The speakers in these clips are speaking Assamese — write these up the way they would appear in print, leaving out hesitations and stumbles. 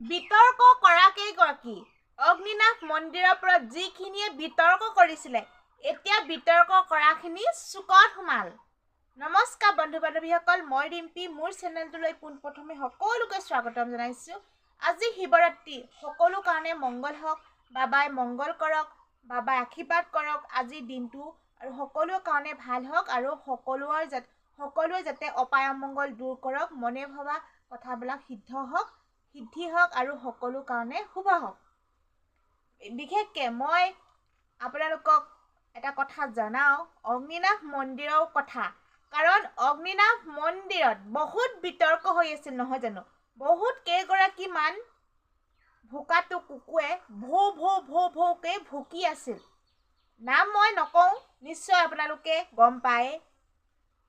বিতৰ্ক কৰা কেইগৰাকী অগ্নিনাভ মন্দিৰৰ পৰা যিখিনিয়ে বিতৰ্ক কৰিছিলে এতিয়া বিতৰ্ক কৰাখিনি চুকত সোমাল। নমস্কাৰ বন্ধু বান্ধৱীসকল, মই ৰিম্পী মোৰ চেনেলটোলৈ পোনপ্ৰথমে সকলোকে স্বাগতম জনাইছোঁ। আজি শিৱৰাত্ৰি, সকলো কাৰণে মংগল হওক, বাবাই মংগল কৰক, বাবাই আশীৰ্বাদ কৰক আজিৰ দিনটো আৰু সকলো কাৰণে ভাল হওক আৰু সকলোৱে যাতে অপায় অমংগল দূৰ কৰক, মনে ভবা কথাবিলাক সিদ্ধি হওক আৰু সকলো কাৰণে শুভ হওক। বিশেষকৈ মই আপোনালোকক এটা কথা জনাওঁ অগ্নিনাভ মন্দিৰৰ কথা, কাৰণ অগ্নিনাভ মন্দিৰত বহুত বিতৰ্ক হৈ আছিল নহয় জানো। বহুত কেইগৰাকীমান ভোকাটো কুকুৰে ভৌকে ভুকি আছিল। নাম মই নকওঁ, নিশ্চয় আপোনালোকে গম পায়।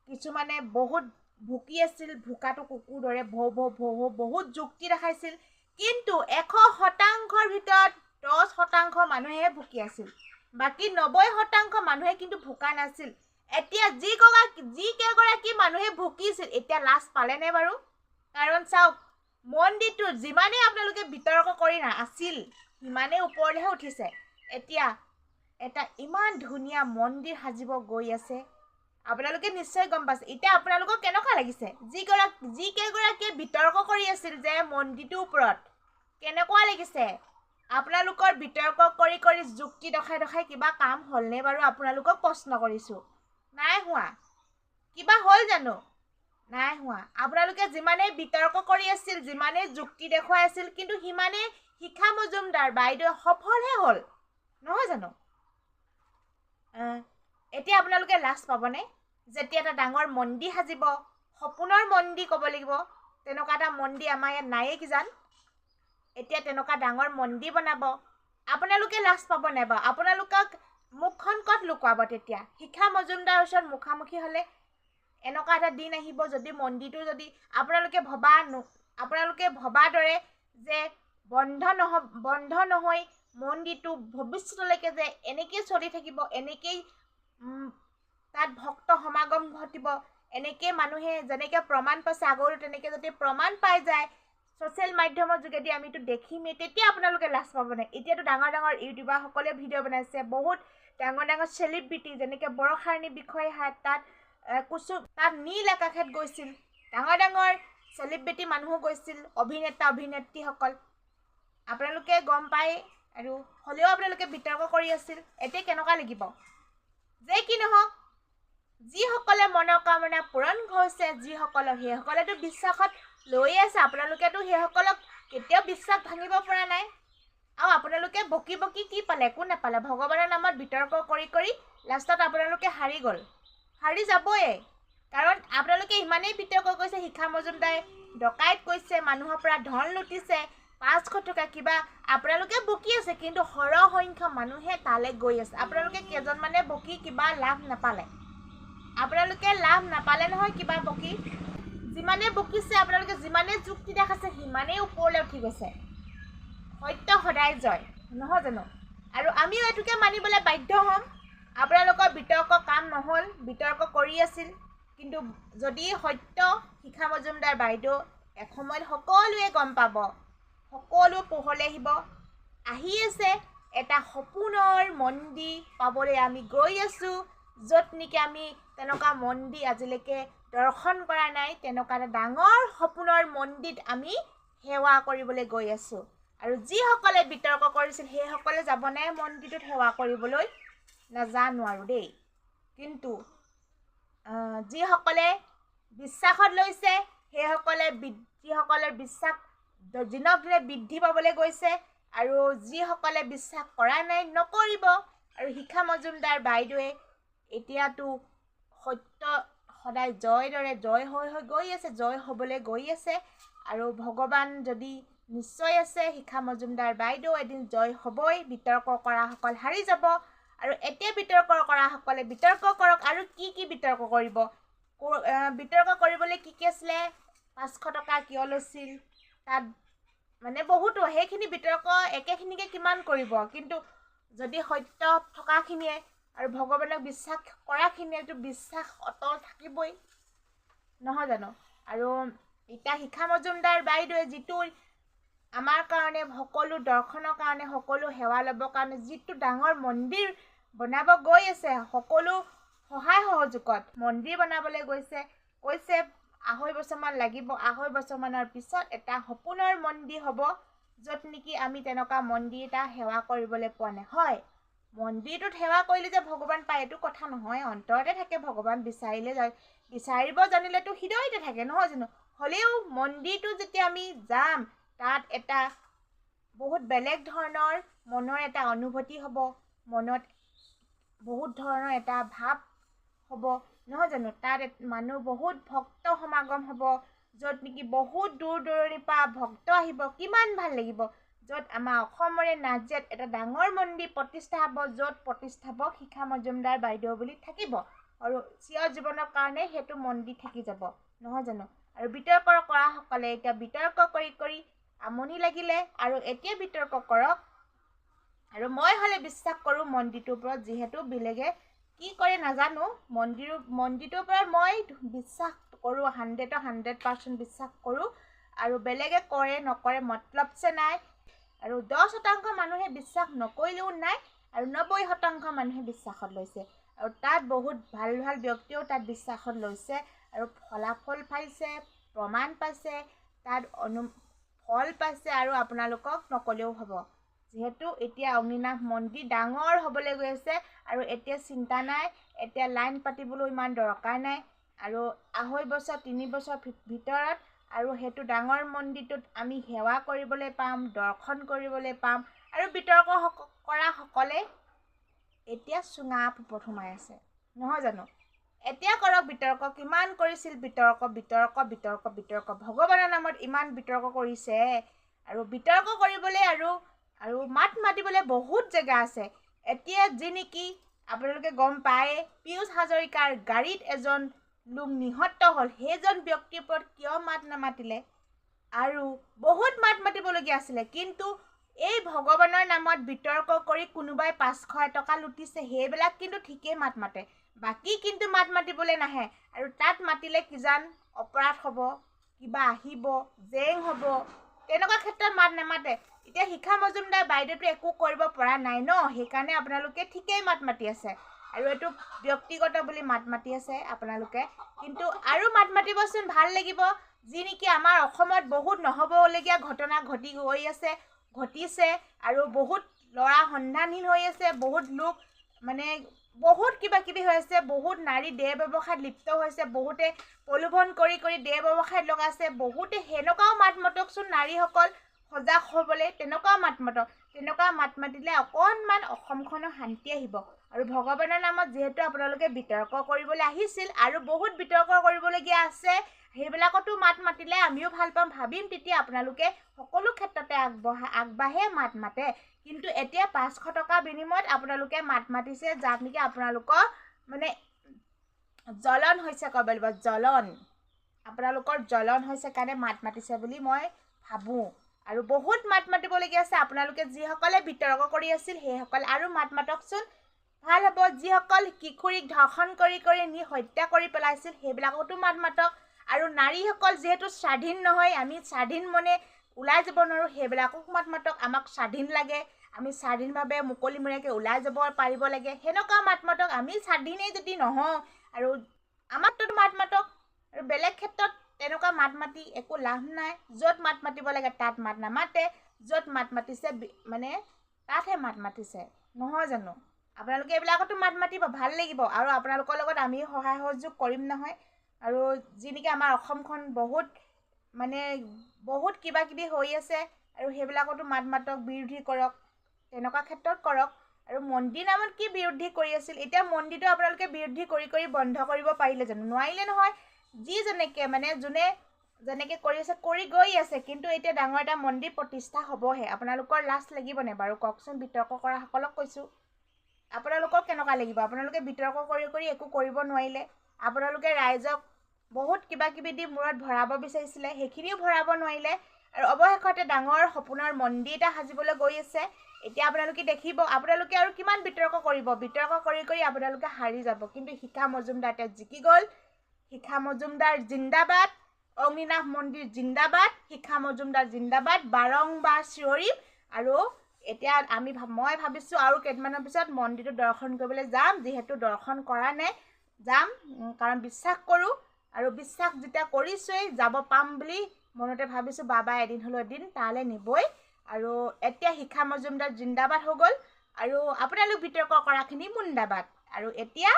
কিছুমানে বহুত ভুকি আছিল, ভোকাটো কুকুৰ দৰে ভৌ বহুত যুক্তি দেখাইছিল, কিন্তু 100%ৰ ভিতৰত 10% মানুহে ভুকি আছিল, বাকী 90% মানুহে কিন্তু ভোকা নাছিল। এতিয়া যি কেইগৰাকী মানুহে ভুকিছিল এতিয়া লাজ পালেনে বাৰু? কাৰণ চাওক, মন্দিৰটো যিমানেই আপোনালোকে বিতৰ্ক কৰি আছিল সিমানেই ওপৰলৈহে উঠিছে। এতিয়া এটা ইমান ধুনীয়া মন্দিৰ সাজিব গৈ আছে, আপোনালোকে নিশ্চয় গম পাইছে। এতিয়া আপোনালোকৰ কেনেকুৱা লাগিছে? যি কেইগৰাকীয়ে বিতৰ্ক কৰি আছিল যে মন্দিৰটোৰ ওপৰত, কেনেকুৱা লাগিছে? আপোনালোকৰ বিতৰ্ক কৰি যুক্তি দেখাই কিবা কাম হ'লনে বাৰু? আপোনালোকক প্ৰশ্ন কৰিছোঁ। নাই হোৱা। কিবা হ'ল জানো? নাই হোৱা। আপোনালোকে যিমানেই বিতৰ্ক কৰি আছিল, যিমানেই যুক্তি দেখুৱাই আছিল, কিন্তু সিমানেই শিখা মজুমদাৰ বাইদেউ সফলহে হ'ল নহয় জানো। এতিয়া আপোনালোকে লাজ পাবনে? যেতিয়া এটা ডাঙৰ মন্দিৰ সাজিব, সপোনৰ মন্দিৰ ক'ব লাগিব, তেনেকুৱা এটা মন্দিৰ আমাৰ ইয়াত নায়েই কিজান। এতিয়া তেনেকুৱা ডাঙৰ মন্দিৰ বনাব, আপোনালোকে লাজ পাব নাই বাৰু? আপোনালোকক মুখখন ক'ত লুকুৱাব? তেতিয়া শিখা মজুমদাৰৰ ওচৰত মুখামুখি হ'লে এনেকুৱা এটা দিন আহিব, যদি মন্দিৰটো যদি আপোনালোকে ভবা দৰে যে বন্ধ নহৈ মন্দিৰটো ভৱিষ্যতলৈকে যে এনেকেই চলি থাকিব, এনেকেই তাত ভক্ত সমাগম ঘটিব, এনেকৈ মানুহে যেনেকৈ প্ৰমাণ পাইছে আগৰো তেনেকৈ যদি প্ৰমাণ পাই যায় ছ'চিয়েল মাধ্যমৰ যোগেদি আমিতো দেখিমেই, তেতিয়া আপোনালোকে লাজ পাব নাই? এতিয়াতো ডাঙৰ ইউটিউবাৰসকলে ভিডিঅ' বনাইছে, বহুত ডাঙৰ চেলিব্ৰিটি যেনেকৈ বৰষাৰণী বিষয়া তাত নীল আকাশত গৈছিল, ডাঙৰ চেলিব্ৰিটি মানুহো গৈছিল, অভিনেত্ৰীসকল আপোনালোকে গম পায়। আৰু হ'লেও আপোনালোকে বিতৰ্ক কৰি আছিল। এতিয়া কেনেকুৱা লাগিব? যে কি নহওক, যিসকলে মনৰ কামনা পূৰণ হৈছে, সেইসকলেতো বিশ্বাসত লৈ আছে। আপোনালোকেতো সেইসকলক কেতিয়াও বিশ্বাস ভাঙিব পৰা নাই। আৰু আপোনালোকে বকি কি পালে? একো নাপালে। ভগৱানৰ নামত বিতৰ্ক কৰি লাষ্টত আপোনালোকে হাৰি যাবয়ে। কাৰণ আপোনালোকে ইমানেই বিতৰ্ক কৰিছে, শিখা মজুমদাৰে ডকাইত কৈছে, মানুহৰ পৰা ধন লুটিছে 500 টকা কিবা, আপোনালোকে বকি আছে, কিন্তু সৰহ সংখ্যক মানুহে তালৈ গৈ আছে। আপোনালোকে কেইজনমানে বকি কিবা লাভ নাপালে। আপোনালোকে লাভ নাপালে নহয় কিবা বকি। যিমানে বকিছে আপোনালোকে, যিমানে যুক্তি দেখাইছে, সিমানেই ওপৰলৈ উঠি গৈছে। সত্য সদায় জয় নহয় জানো? আৰু আমিও এইটোকে মানিবলৈ বাধ্য হ'ম। আপোনালোকৰ বিতৰ্ক কাম নহ'ল, বিতৰ্ক কৰি আছিল, কিন্তু যদি সত্য শিখা মজুমদাৰ বাইদেউ এসময়ত সকলোৱে গম পাব, সকলো পোহৰলৈ আহি আছে। এটা সপোনৰ মন্দিৰ পাবলৈ আমি গৈ আছোঁ, য'ত নেকি আমি তেনেকুৱা মন্দিৰ আজিলৈকে দৰ্শন কৰা নাই। তেনেকুৱা এটা ডাঙৰ সপোনৰ মন্দিৰত আমি সেৱা কৰিবলৈ গৈ আছোঁ। আৰু যিসকলে বিতৰ্ক কৰিছিল সেইসকলে যাবনে মন্দিৰটোত সেৱা কৰিবলৈ? নাজানো আৰু দেই। কিন্তু যিসকলে বিশ্বাসত লৈছে, যিসকলৰ বিশ্বাস দিনক দিনে বৃদ্ধি পাবলৈ গৈছে, আৰু যিসকলে বিশ্বাস কৰা নাই নকৰিব। আৰু শিখা মজুমদাৰ বাইদেৱে এতিয়াতো সত্য সদায় জয় হৈ গৈ আছে, জয় হ'বলৈ গৈ আছে। আৰু ভগৱান যদি নিশ্চয় আছে, শিখা মজুমদাৰ বাইদেউ এদিন জয় হ'বই। বিতৰ্ক কৰাসকল হাৰি যাব। আৰু এতিয়া বিতৰ্ক কৰাসকলে বিতৰ্ক কৰক। আৰু কি বিতৰ্ক কৰিব? বিতৰ্ক কৰিবলৈ কি আছিলে? 500 টকা কিয় লৈছিল? তাত মানে বহুতো সেইখিনি বিতৰ্ক একেখিনিকে কিমান কৰিব? কিন্তু যদি সত্য থকাখিনিয়ে আৰু ভগৱানক বিশ্বাস কৰাখিনিয়েতো বিশ্বাস অটল থাকিবই নহয় জানো? আৰু এতিয়া শিখা মজুমদাৰ বাইদেৱে যিটো আমাৰ কাৰণে সকলো দৰ্শনৰ কাৰণে সকলো সেৱা ল'বৰ কাৰণে যিটো ডাঙৰ মন্দিৰ বনাব গৈ আছে, সকলো সহায় সহযোগত মন্দিৰ বনাবলৈ গৈছে, কৈছে 2.5 বছৰমান লাগিব। 2.5 বছৰমানৰ পিছত এটা সপোনৰ মন্দিৰ হ'ব, য'ত নেকি আমি তেনেকুৱা মন্দিৰ এটা সেৱা কৰিবলৈ পোৱা নাই। হয়, মন্দিৰটোত সেৱা কৰিলে যে ভগৱান পায় এইটো কথা নহয়, অন্তৰতে থাকে ভগৱান। বিচাৰিব জানিলেতো হৃদয়তে থাকে, নহয় জানো? হ'লেও মন্দিৰটো যেতিয়া আমি যাম, তাত এটা বহুত বেলেগ ধৰণৰ মনৰ এটা অনুভূতি হ'ব, মনত বহুত ধৰণৰ এটা ভাৱ হ'ব, নহয় জানো? তাত মানুহ বহুত ভক্ত সমাগম হ'ব, য'ত নেকি বহুত দূৰ দূৰণিৰ পৰা ভক্ত আহিব, কিমান ভাল লাগিব। য'ত আমাৰ অসমৰে নাজিৰাত এটা ডাঙৰ মন্দিৰ প্ৰতিষ্ঠা হ'ব, য'ত প্ৰতিষ্ঠাপক শিখা মজুমদাৰ বাইদেউ বুলি থাকিব, আৰু চিৰ জীৱনৰ কাৰণে সেইটো মন্দিৰ থাকি যাব, নহয় জানো? আৰু বিতৰ্ক কৰাসকলে এতিয়া বিতৰ্ক কৰি আমনি লাগিলে, আৰু এতিয়া বিতৰ্ক কৰক। আৰু মই হ'লে বিশ্বাস কৰোঁ মন্দিৰটোৰ ওপৰত, যিহেতু বেলেগে কি কৰে নাজানো, মন্দিৰটোৰ ওপৰত মই বিশ্বাস কৰোঁ, 100% বিশ্বাস কৰোঁ। আৰু বেলেগে কৰে নকৰে মতলবছে নাই। আৰু 10% মানুহে বিশ্বাস নকৰিলেও নাই, আৰু 90% মানুহে বিশ্বাসত লৈছে। আৰু তাত বহুত ভাল ভাল ব্যক্তিয়েও তাত বিশ্বাসত লৈছে, আৰু ফলাফল পাইছে, প্ৰমাণ পাইছে, তাত ফল পাইছে। আৰু আপোনালোকক নকলেও হ'ব, যিহেতু এতিয়া অগ্নিনাভ মন্দিৰ ডাঙৰ হ'বলৈ গৈ আছে, আৰু এতিয়া চিন্তা নাই, এতিয়া লাইন পাতিবলৈ ইমান দৰকাৰ নাই। আৰু 2.5 বছৰ 3 বছৰ ভিতৰত আৰু সেইটো ডাঙৰ মন্দিৰটোত আমি সেৱা কৰিবলৈ পাম, দৰ্শন কৰিবলৈ পাম। আৰু বিতৰ্ক কৰাসকলে এতিয়া চুঙা পোপত সোমাই আছে, নহয় জানো? এতিয়া কৰক বিতৰ্ক। কিমান কৰিছিল বিতৰ্ক। ভগৱানৰ নামত ইমান বিতৰ্ক কৰিছে, আৰু বিতৰ্ক কৰিবলৈ আৰু মাত মাতিবলৈ বহুত জেগা আছে। এতিয়া যি নেকি আপোনালোকে গম পায়, পীয়ুষ হাজৰিকাৰ গাড়ীত এজন লোক নিহত হ'ল, সেইজন ব্যক্তিৰ ওপৰত কিয় মাত নামাতিলে? আৰু বহুত মাত মাতিবলগীয়া আছিলে, কিন্তু এই ভগৱানৰ নামত বিতৰ্ক কৰি কোনোবাই 500 টকা লুটিছে, সেইবিলাক কিন্তু ঠিকেই মাত মাতে, বাকী কিন্তু মাত মাতিবলৈ নাহে। আৰু তাত মাতিলে কিজান অপৰাধ হ'ব, কিবা আহিব, জেং হ'ব, তেনেকুৱা ক্ষেত্ৰত মাত নামাতে। এতিয়া শিখা মজুমদাৰ বাইদেউটো একো কৰিব পৰা নাই ন, সেইকাৰণে আপোনালোকে ঠিকেই মাত মাতি আছে, আৰু এইটো ব্যক্তিগত বুলি মাত মাতি আছে আপোনালোকে। কিন্তু আৰু মাত মাতিবচোন, ভাল লাগিব। যি নেকি আমাৰ অসমত বহুত নহ'বলগীয়া ঘটনা ঘটিছে, আৰু বহুত ল'ৰা সন্ধানহীন হৈ আছে, বহুত লোক মানে বহুত কিবা কিবি হৈ আছে, বহুত নাৰী দেহ ব্যৱসায়ত লিপ্ত হৈছে, বহুতে প্ৰলোভন কৰি দেহ ব্যৱসায়ত লগাইছে, বহুতে সেনেকুৱাও মাত মাতকচোন, নাৰীসকল সজাগ হ'বলৈ তেনেকুৱাও মাত মাতক। তেনেকুৱা মাত মাতিলে অকণমান অসমখনৰ শান্তি আহিব। আৰু ভগৱানৰ নামত যিহেতু আপোনালোকে বিতৰ্ক কৰিবলৈ আহিছিল, আৰু বহুত বিতৰ্ক কৰিবলগীয়া আছে, সেইবিলাকতো মাত মাতিলে আমিও ভাল পাম, ভাবিম। তেতিয়া আপোনালোকে সকলো ক্ষেত্ৰতে আগবাঢ়ে মাত মাতে। কিন্তু এতিয়া 500 টকাৰ বিনিময়ত আপোনালোকে মাত মাতিছে, যাক নেকি আপোনালোকৰ মানে জ্বলন হৈছে, ক'ব লাগিব জ্বলন। আপোনালোকৰ জ্বলন হৈছে কাৰণে মাত মাতিছে বুলি মই ভাবোঁ। আৰু বহুত মাত মাতিবলগীয়া আছে। আপোনালোকে যিসকলে বিতৰ্ক কৰি আছিল, সেইসকলে আৰু মাত মাতকচোন, ভাল হ'ব। যিসকল কিশোৰীক ধৰ্ষণ কৰি নি হত্যা কৰি পেলাইছিল, সেইবিলাকতো মাত মাতক। আৰু নাৰীসকল যিহেতু স্বাধীন নহয়, আমি স্বাধীন মনে ওলাই যাব নোৱাৰোঁ, সেইবিলাকক মাত মাতক। আমাক স্বাধীন লাগে, আমি স্বাধীনভাৱে মুকলিমূৰীয়াকৈ ওলাই যাব পাৰিব লাগে, সেনেকুৱা মাত মাতক। আমি স্বাধীনেই যদি নহওঁ, আৰু আমাকতো মাত মাতক। আৰু বেলেগ ক্ষেত্ৰত তেনেকুৱা মাত মাতি একো লাভ নাই। য'ত মাত মাতিব লাগে তাত মাত নামাতে, য'ত মাত মাতিছে মানে তাতহে মাত মাতিছে, নহয় জানো? আপোনালোকে এইবিলাকতো মাত মাতিব, ভাল লাগিব। আৰু আপোনালোকৰ লগত আমি সহায় সহযোগ কৰিম নহয়। আৰু যি নেকি আমাৰ অসমখন বহুত কিবা কিবি হৈ আছে, আৰু সেইবিলাকতো মাত মাতক, বিৰোধী কৰক, তেনেকুৱা ক্ষেত্ৰত কৰক। আৰু মন্দিৰ নামত কি বিৰোধী কৰি আছিল? এতিয়া মন্দিৰটো আপোনালোকে বিৰোধী কৰি বন্ধ কৰিব পাৰিলে জানো? নোৱাৰিলে নহয়। যোনে যেনেকৈ কৰি আছে, কৰি গৈ আছে, কিন্তু এতিয়া ডাঙৰ এটা মন্দিৰ প্ৰতিষ্ঠা হ'বহে। আপোনালোকৰ লাজ লাগিবনে বাৰু কওকচোন? বিতৰ্ক কৰাসকলক কৈছোঁ, আপোনালোকৰ কেনেকুৱা লাগিব? আপোনালোকে বিতৰ্ক কৰি একো কৰিব নোৱাৰিলে। আপোনালোকে ৰাইজক বহুত কিবা কিবি দি মূৰত ভৰাব বিচাৰিছিলে, সেইখিনিও ভৰাব নোৱাৰিলে। আৰু অৱশেষতে ডাঙৰ সপোনৰ মন্দিৰ এটা সাজিবলৈ গৈ আছে। এতিয়া আপোনালোকে দেখিব, আপোনালোকে আৰু কিমান বিতৰ্ক কৰিব। বিতৰ্ক কৰি আপোনালোকে হাৰি যাব। কিন্তু শিখা মজুমদাৰ এতিয়া জিকি গ'ল। শিখা মজুমদাৰ জিন্দাবাদ। অগ্নিনাভ মন্দিৰ জিন্দাবাদ, শিখা মজুমদাৰ জিন্দাবাদ বাৰংবাৰ চিঞৰিম। আৰু এতিয়া মই ভাবিছোঁ আৰু কেইদিনমানৰ পিছত মন্দিৰটো দৰ্শন কৰিবলৈ যাম, যিহেতু দৰ্শন কৰা নাই যাম, কাৰণ বিশ্বাস কৰোঁ আৰু বিশ্বাস যেতিয়া কৰিছোঁৱেই যাব পাম বুলি মনতে ভাবিছোঁ। বাবাই এদিন হ'লেও এদিন তালৈ নিবই। আৰু এতিয়া শিখা মজুমদাৰ জিন্দাবাদ হৈ গ'ল আৰু আপোনালোক বিতৰ্ক কৰাখিনি মুন্দাবাদ। আৰু এতিয়া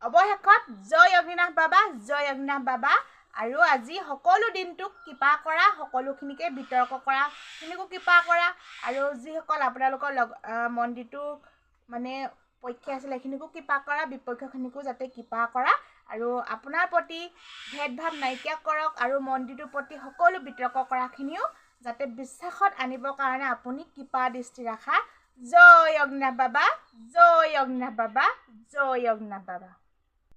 অৱশেষত জয় অগ্নিনাভ বাবা, জয় অগ্নিনাভ বাবা। আৰু আজি সকলো দিনটোক কৃপা কৰা, সকলোখিনিকে বিতৰ্ক কৰাখিনিকো কৃপা কৰা, আৰু যিসকল আপোনালোকৰ মন্দিৰটো মানে পক্ষে আছিলে সেইখিনিকো কৃপা কৰা, বিপক্ষখিনিকো যাতে কৃপা কৰা আৰু আপোনাৰ প্ৰতি ভেদভাৱ নাইকিয়া কৰক। আৰু মন্দিৰটোৰ প্ৰতি সকলো বিতৰ্ক কৰাখিনিও যাতে বিশ্বাসত আনিবৰ কাৰণে আপুনি কৃপা দৃষ্টি ৰাখা। জয় অগ্নিনাভ বাবা, জয় অগ্নিনাভ বাবা, জয় অগ্নিনাভ বাবা।